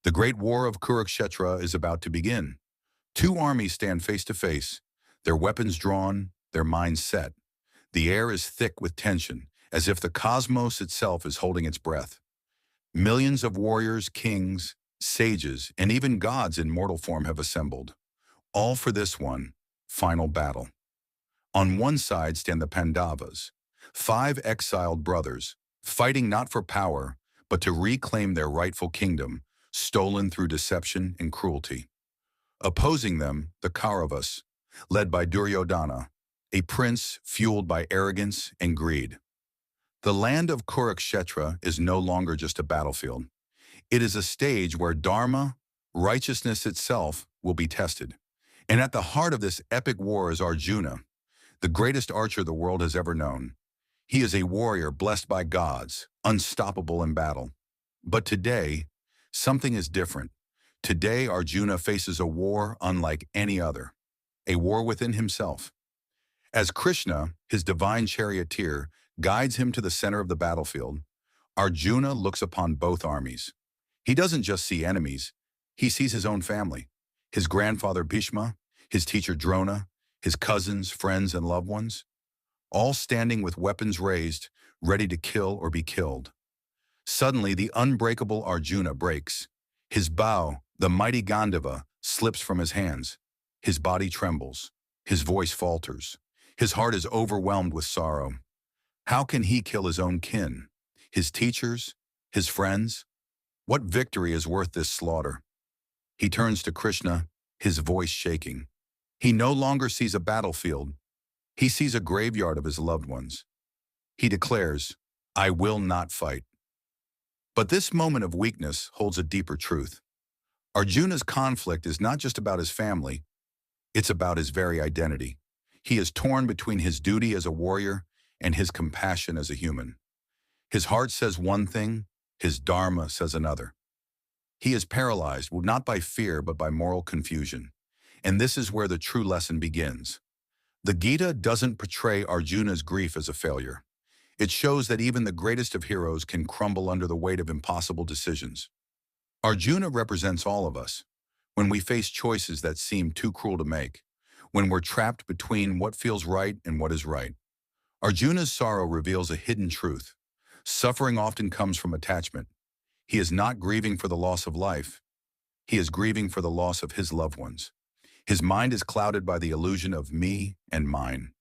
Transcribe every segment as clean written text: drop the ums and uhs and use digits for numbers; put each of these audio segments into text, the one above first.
The great war of Kurukshetra is about to begin. Two armies stand face to face, their weapons drawn, their minds set. The air is thick with tension, as if the cosmos itself is holding its breath. Millions of warriors, kings, sages, and even gods in mortal form have assembled, all for this one final battle. On one side stand the Pandavas, five exiled brothers, fighting not for power, but to reclaim their rightful kingdom, stolen through deception and cruelty. Opposing them, the Kauravas, led by Duryodhana, a prince fueled by arrogance and greed. The land of Kurukshetra is no longer just a battlefield. It is a stage where Dharma, righteousness itself, will be tested. And at the heart of this epic war is Arjuna, the greatest archer the world has ever known. He is a warrior blessed by gods, unstoppable in battle. But today, something is different. Today, Arjuna faces a war unlike any other, a war within himself. As Krishna, his divine charioteer, guides him to the center of the battlefield, Arjuna looks upon both armies. He doesn't just see enemies, he sees his own family, his grandfather Bhishma, his teacher Drona, his cousins, friends, and loved ones, all standing with weapons raised, ready to kill or be killed. Suddenly, the unbreakable Arjuna breaks. His bow, the mighty Gandhava, slips from his hands. His body trembles. His voice falters. His heart is overwhelmed with sorrow. How can he kill his own kin, his teachers, his friends? What victory is worth this slaughter? He turns to Krishna, his voice shaking. He no longer sees a battlefield. He sees a graveyard of his loved ones. He declares, "I will not fight." But this moment of weakness holds a deeper truth. Arjuna's conflict is not just about his family, it's about his very identity. He is torn between his duty as a warrior and his compassion as a human. His heart says one thing, his dharma says another. He is paralyzed, not by fear, but by moral confusion. And this is where the true lesson begins. The Gita doesn't portray Arjuna's grief as a failure. It shows that even the greatest of heroes can crumble under the weight of impossible decisions. Arjuna represents all of us. When we face choices that seem too cruel to make, when we're trapped between what feels right and what is right. Arjuna's sorrow reveals a hidden truth. Suffering often comes from attachment. He is not grieving for the loss of life. He is grieving for the loss of his loved ones. His mind is clouded by the illusion of me and mine.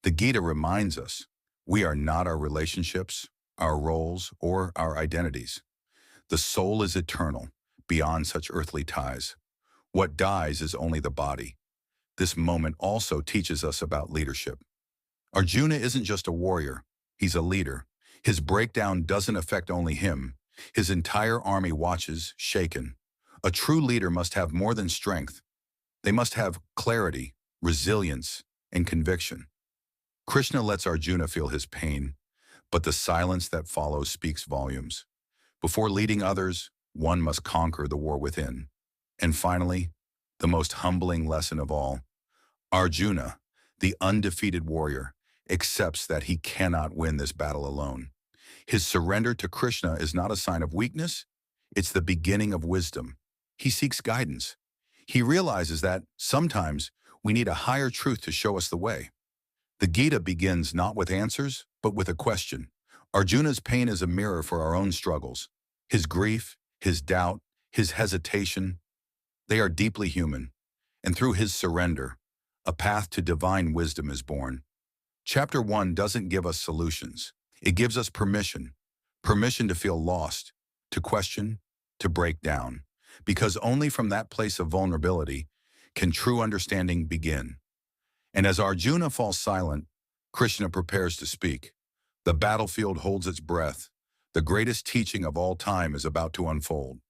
The Gita reminds us, we are not our relationships, our roles, or our identities. The soul is eternal, beyond such earthly ties. What dies is only the body. This moment also teaches us about leadership. Arjuna isn't just a warrior, he's a leader. His breakdown doesn't affect only him. His entire army watches, shaken. A true leader must have more than strength. They must have clarity, resilience, and conviction. Krishna lets Arjuna feel his pain, but the silence that follows speaks volumes. Before leading others, one must conquer the war within. And finally, the most humbling lesson of all, Arjuna, the undefeated warrior, accepts that he cannot win this battle alone. His surrender to Krishna is not a sign of weakness, it's the beginning of wisdom. He seeks guidance. He realizes that sometimes we need a higher truth to show us the way. The Gita begins not with answers, but with a question. Arjuna's pain is a mirror for our own struggles. His grief, his doubt, his hesitation, they are deeply human. And through his surrender, a path to divine wisdom is born. Chapter 1 doesn't give us solutions. It gives us permission. Permission to feel lost, to question, to break down. Because only from that place of vulnerability can true understanding begin. And as Arjuna falls silent, Krishna prepares to speak. The battlefield holds its breath. The greatest teaching of all time is about to unfold.